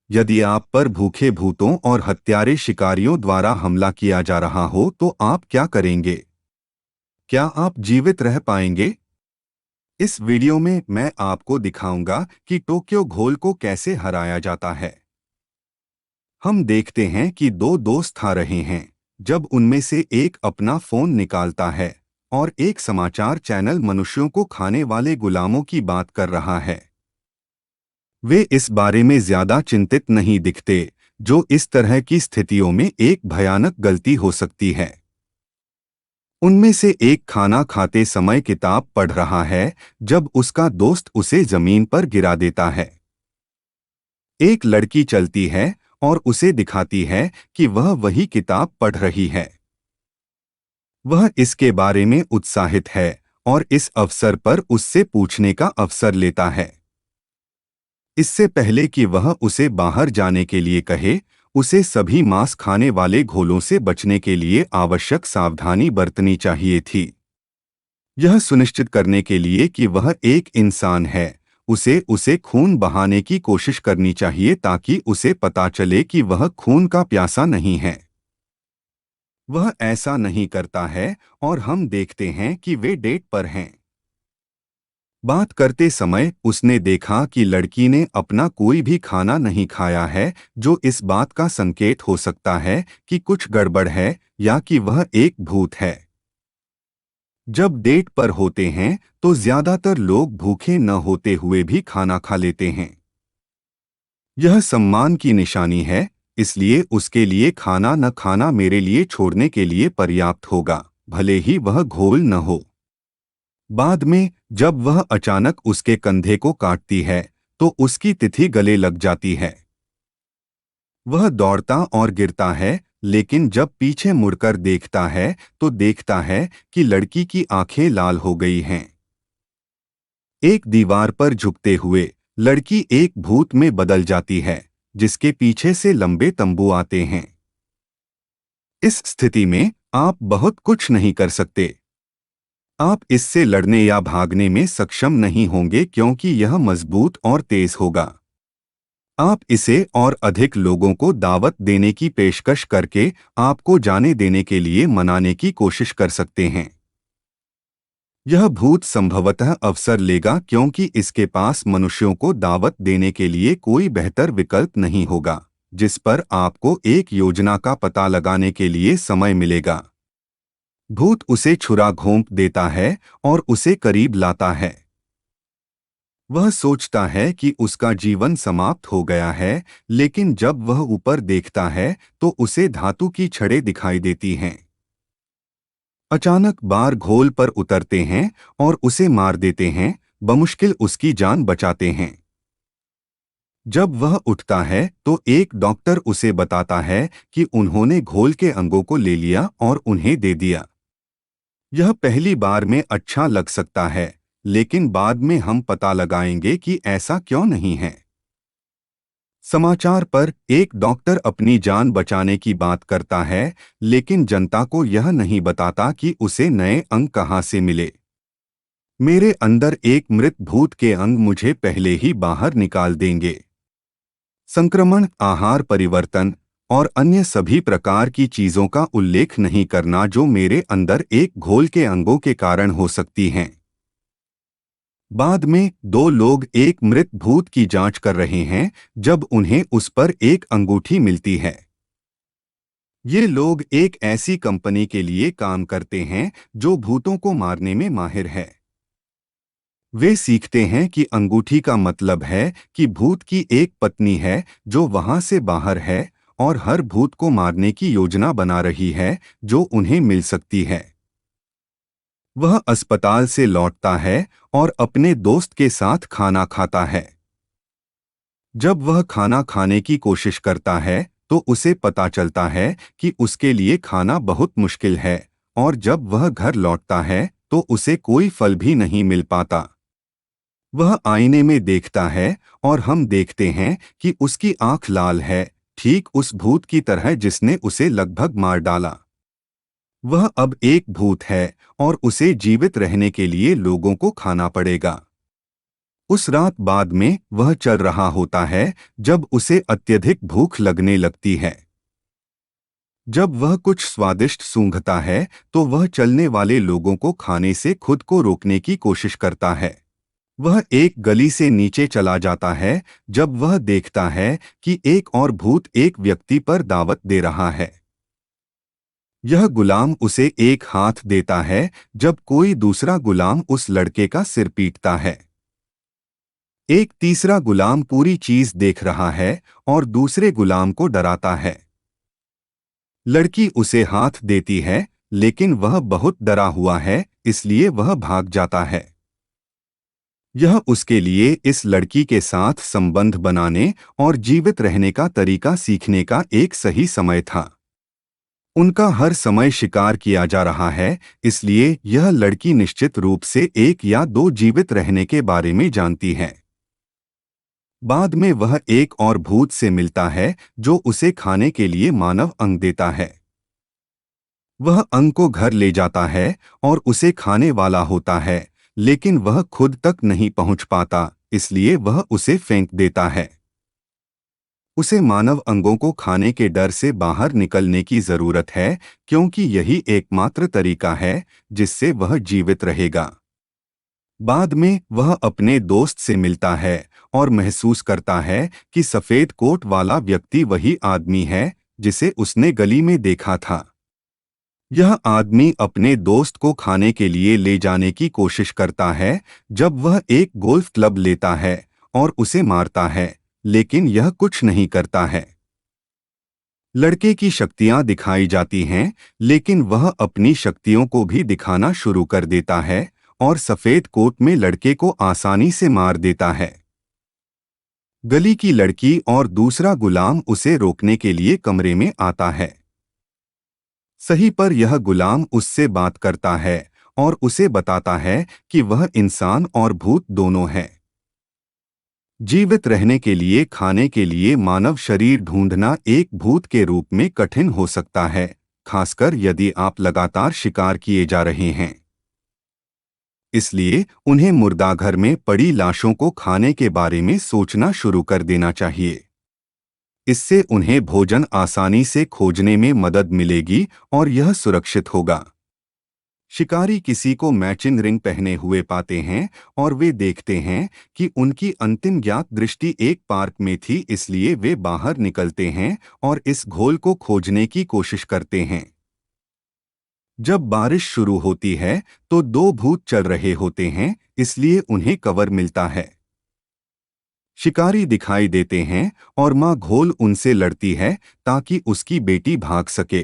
यदि आप पर भूखे भूतों और हत्यारे शिकारियों द्वारा हमला किया जा रहा हो तो आप क्या करेंगे? क्या आप जीवित रह पाएंगे? इस वीडियो में मैं आपको दिखाऊंगा कि टोक्यो घोल को कैसे हराया जाता है। हम देखते हैं कि दो दोस्त आ रहे हैं जब उनमें से एक अपना फोन निकालता है और एक समाचार चैनल मनुष्यों को खाने वाले गुलामों की बात कर रहा है। वे इस बारे में ज्यादा चिंतित नहीं दिखते जो इस तरह की स्थितियों में एक भयानक गलती हो सकती है। उनमें से एक खाना खाते समय किताब पढ़ रहा है जब उसका दोस्त उसे जमीन पर गिरा देता है। एक लड़की चलती है और उसे दिखाती है कि वह वही किताब पढ़ रही है। वह इसके बारे में उत्साहित है और इस अवसर पर उससे पूछने का अवसर लेता है। इससे पहले कि वह उसे बाहर जाने के लिए कहे, उसे सभी मांस खाने वाले घोलों से बचने के लिए आवश्यक सावधानी बरतनी चाहिए थी। यह सुनिश्चित करने के लिए कि वह एक इंसान है, उसे उसे खून बहाने की कोशिश करनी चाहिए ताकि उसे पता चले कि वह खून का प्यासा नहीं है। वह ऐसा नहीं करता है और हम देखते हैं कि वे डेट पर हैं। बात करते समय उसने देखा कि लड़की ने अपना कोई भी खाना नहीं खाया है, जो इस बात का संकेत हो सकता है कि कुछ गड़बड़ है या कि वह एक भूत है। जब डेट पर होते हैं तो ज्यादातर लोग भूखे न होते हुए भी खाना खा लेते हैं। यह सम्मान की निशानी है, इसलिए उसके लिए खाना न खाना मेरे लिए छोड़ने के लिए पर्याप्त होगा, भले ही वह घोल न हो। बाद में जब वह अचानक उसके कंधे को काटती है तो उसकी तिथि गले लग जाती है। वह दौड़ता और गिरता है, लेकिन जब पीछे मुड़कर देखता है तो देखता है कि लड़की की आंखें लाल हो गई हैं। एक दीवार पर झुकते हुए लड़की एक भूत में बदल जाती है जिसके पीछे से लंबे तंबू आते हैं। इस स्थिति में आप बहुत कुछ नहीं कर सकते। आप इससे लड़ने या भागने में सक्षम नहीं होंगे क्योंकि यह मजबूत और तेज होगा। आप इसे और अधिक लोगों को दावत देने की पेशकश करके आपको जाने देने के लिए मनाने की कोशिश कर सकते हैं। यह भूत संभवतः अवसर लेगा क्योंकि इसके पास मनुष्यों को दावत देने के लिए कोई बेहतर विकल्प नहीं होगा, जिस पर आपको एक योजना का पता लगाने के लिए समय मिलेगा। भूत उसे छुरा घोंप देता है और उसे करीब लाता है। वह सोचता है कि उसका जीवन समाप्त हो गया है, लेकिन जब वह ऊपर देखता है तो उसे धातु की छड़ें दिखाई देती हैं। अचानक बार घोल पर उतरते हैं और उसे मार देते हैं, बमुश्किल उसकी जान बचाते हैं। जब वह उठता है तो एक डॉक्टर उसे बताता है कि उन्होंने घोल के अंगों को ले लिया और उन्हें दे दिया। यह पहली बार में अच्छा लग सकता है, लेकिन बाद में हम पता लगाएंगे कि ऐसा क्यों नहीं है। समाचार पर एक डॉक्टर अपनी जान बचाने की बात करता है, लेकिन जनता को यह नहीं बताता कि उसे नए अंग कहां से मिले। मेरे अंदर एक मृत भूत के अंग मुझे पहले ही बाहर निकाल देंगे। संक्रमण, आहार परिवर्तन और अन्य सभी प्रकार की चीजों का उल्लेख नहीं करना जो मेरे अंदर एक घोल के अंगों के कारण हो सकती हैं। बाद में दो लोग एक मृत भूत की जांच कर रहे हैं जब उन्हें उस पर एक अंगूठी मिलती है। ये लोग एक ऐसी कंपनी के लिए काम करते हैं जो भूतों को मारने में माहिर है। वे सीखते हैं कि अंगूठी का मतलब है कि भूत की एक पत्नी है जो वहां से बाहर है और हर भूत को मारने की योजना बना रही है जो उन्हें मिल सकती है। वह अस्पताल से लौटता है और अपने दोस्त के साथ खाना खाता है। जब वह खाना खाने की कोशिश करता है तो उसे पता चलता है कि उसके लिए खाना बहुत मुश्किल है, और जब वह घर लौटता है तो उसे कोई फल भी नहीं मिल पाता। वह आईने में देखता है और हम देखते हैं कि उसकी आंख लाल है, ठीक उस भूत की तरह जिसने उसे लगभग मार डाला। वह अब एक भूत है और उसे जीवित रहने के लिए लोगों को खाना पड़ेगा। उस रात बाद में वह चल रहा होता है जब उसे अत्यधिक भूख लगने लगती है। जब वह कुछ स्वादिष्ट सूंघता है तो वह चलने वाले लोगों को खाने से खुद को रोकने की कोशिश करता है। वह एक गली से नीचे चला जाता है जब वह देखता है कि एक और भूत एक व्यक्ति पर दावत दे रहा है। यह गुलाम उसे एक हाथ देता है जब कोई दूसरा गुलाम उस लड़के का सिर पीटता है। एक तीसरा गुलाम पूरी चीज देख रहा है और दूसरे गुलाम को डराता है। लड़की उसे हाथ देती है, लेकिन वह बहुत डरा हुआ है, इसलिए वह भाग जाता है। यह उसके लिए इस लड़की के साथ संबंध बनाने और जीवित रहने का तरीका सीखने का एक सही समय था। उनका हर समय शिकार किया जा रहा है, इसलिए यह लड़की निश्चित रूप से एक या दो जीवित रहने के बारे में जानती है। बाद में वह एक और भूत से मिलता है जो उसे खाने के लिए मानव अंग देता है। वह अंग को घर ले जाता है और उसे खाने वाला होता है, लेकिन वह खुद तक नहीं पहुंच पाता, इसलिए वह उसे फेंक देता है। उसे मानव अंगों को खाने के डर से बाहर निकलने की जरूरत है, क्योंकि यही एकमात्र तरीका है जिससे वह जीवित रहेगा। बाद में वह अपने दोस्त से मिलता है और महसूस करता है कि सफेद कोट वाला व्यक्ति वही आदमी है जिसे उसने गली में देखा था। यह आदमी अपने दोस्त को खाने के लिए ले जाने की कोशिश करता है जब वह एक गोल्फ क्लब लेता है और उसे मारता है, लेकिन यह कुछ नहीं करता है। लड़के की शक्तियां दिखाई जाती हैं, लेकिन वह अपनी शक्तियों को भी दिखाना शुरू कर देता है और सफेद कोट में लड़के को आसानी से मार देता है। गली की लड़की और दूसरा गुलाम उसे रोकने के लिए कमरे में आता है। सही पर यह गुलाम उससे बात करता है और उसे बताता है कि वह इंसान और भूत दोनों है। जीवित रहने के लिए खाने के लिए मानव शरीर ढूंढना एक भूत के रूप में कठिन हो सकता है, खासकर यदि आप लगातार शिकार किए जा रहे हैं। इसलिए उन्हें मुर्दाघर में पड़ी लाशों को खाने के बारे में सोचना शुरू कर देना चाहिए। इससे उन्हें भोजन आसानी से खोजने में मदद मिलेगी और यह सुरक्षित होगा। शिकारी किसी को मैचिंग रिंग पहने हुए पाते हैं और वे देखते हैं कि उनकी अंतिम ज्ञात दृष्टि एक पार्क में थी, इसलिए वे बाहर निकलते हैं और इस घोल को खोजने की कोशिश करते हैं। जब बारिश शुरू होती है तो दो भूत चल रहे होते हैं, इसलिए उन्हें कवर मिलता है। शिकारी दिखाई देते हैं और माँ घोल उनसे लड़ती है ताकि उसकी बेटी भाग सके।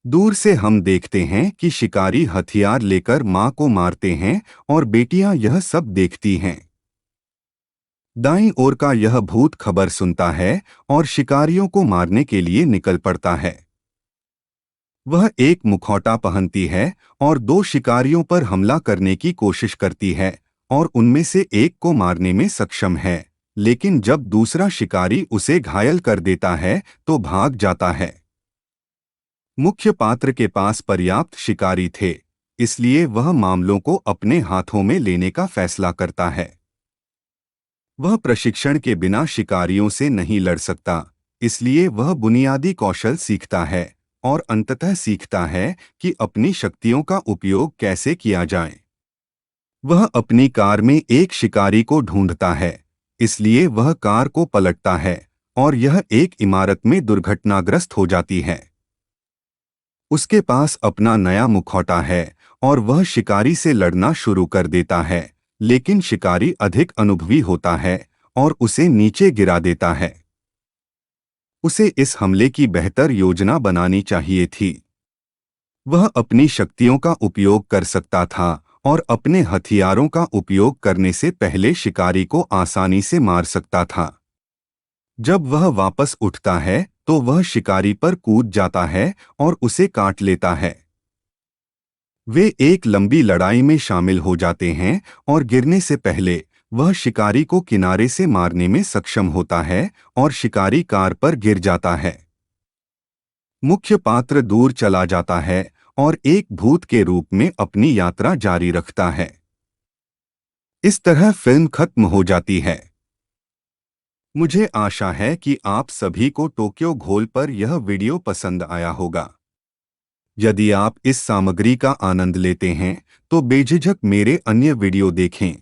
दूर से हम देखते हैं कि शिकारी हथियार लेकर माँ को मारते हैं और बेटियां यह सब देखती हैं। दाईं ओर का यह भूत खबर सुनता है और शिकारियों को मारने के लिए निकल पड़ता है। वह एक मुखौटा पहनती है और दो शिकारियों पर हमला करने की कोशिश करती है और उनमें से एक को मारने में सक्षम है, लेकिन जब दूसरा शिकारी उसे घायल कर देता है तो भाग जाता है। मुख्य पात्र के पास पर्याप्त शिकारी थे, इसलिए वह मामलों को अपने हाथों में लेने का फैसला करता है। वह प्रशिक्षण के बिना शिकारियों से नहीं लड़ सकता, इसलिए वह बुनियादी कौशल सीखता है और अंततः सीखता है कि अपनी शक्तियों का उपयोग कैसे किया जाए। वह अपनी कार में एक शिकारी को ढूंढता है, इसलिए वह कार को पलटता है और यह एक इमारत में दुर्घटनाग्रस्त हो जाती है। उसके पास अपना नया मुखौटा है और वह शिकारी से लड़ना शुरू कर देता है, लेकिन शिकारी अधिक अनुभवी होता है और उसे नीचे गिरा देता है। उसे इस हमले की बेहतर योजना बनानी चाहिए थी। वह अपनी शक्तियों का उपयोग कर सकता था और अपने हथियारों का उपयोग करने से पहले शिकारी को आसानी से मार सकता था। जब वह वापस उठता है तो वह शिकारी पर कूद जाता है और उसे काट लेता है। वे एक लंबी लड़ाई में शामिल हो जाते हैं और गिरने से पहले वह शिकारी को किनारे से मारने में सक्षम होता है और शिकारी कार पर गिर जाता है। मुख्य पात्र दूर चला जाता है और एक भूत के रूप में अपनी यात्रा जारी रखता है। इस तरह फिल्म खत्म हो जाती है। मुझे आशा है कि आप सभी को टोक्यो घोल पर यह वीडियो पसंद आया होगा। यदि आप इस सामग्री का आनंद लेते हैं तो बेझिझक मेरे अन्य वीडियो देखें।